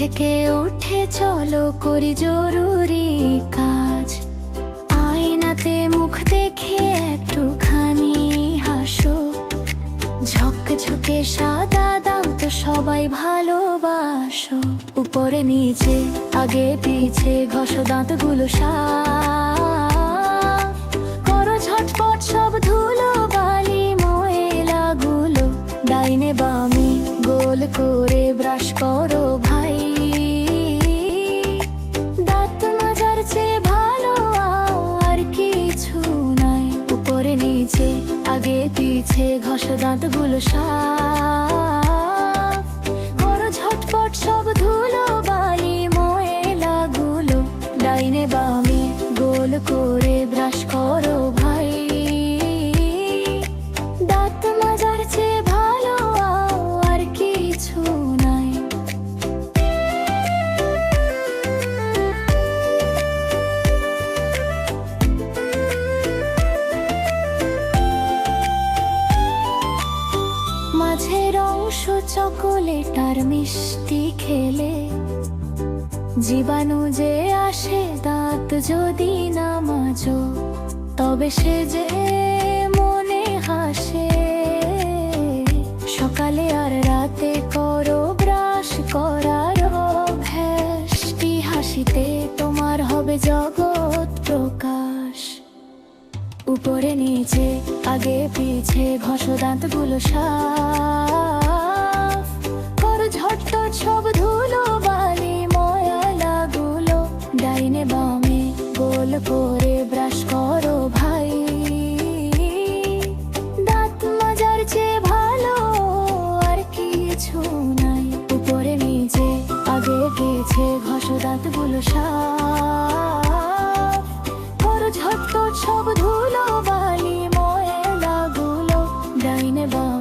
থেকে উঠে চলো করি জরুরি কাজ। আয়নাতে মুখ দেখে একটুখানি হাসো। ঝকঝকে সাদা দাঁত সবাই ভালোবাসো। উপরে নিচে আগে পিছে ঘষো দাঁতগুলো সাফ। করো ঝটপট সব ধুলো বালি ময়লাগুলো। ডাইনে বামে গোল করে ব্রাশ করো ভাই। দাঁত মাজার চেয়ে ভালো আর কিছু নাই। উপরে নিচে আগে পিছে ঘষো দাঁতগুলো সাফ। করো ঝটপট সব ধুলো বালি ময়লাগুলো। ডাইনে বামে গোল করে ব্রাশ করো ভাই। দাঁত মাজার চেয়ে ভালো আর কিছু নাই। মাঝের অংশ চকোলেট আর মিষ্টি খেলে জীবাণু যে আসে দাঁত যদি না মাজো, তবে সে যে মনে হাসে। সকালে আর রাতে করো ব্রাশ করার অভ্যাস। হাসিতে তোমার হবে জগৎ প্রকাশ। উপরে নিচে আগে পিছে ঘষো দাঁতগুলো সাফ। করো ঝটপট সব ধুলো বালি ময়লাগুলো। ডাইনে বামে গোল করে ব্রাশ করো ভাই। দাঁত মাজার চেয়ে ভালো আর কিছু নাই। উপরে নিচে আগে পিছে ঘষো দাঁতগুলো সাফ। করো ঝটপট সব ধুলো বালি ময়লাগুলো। ডাইনে বামে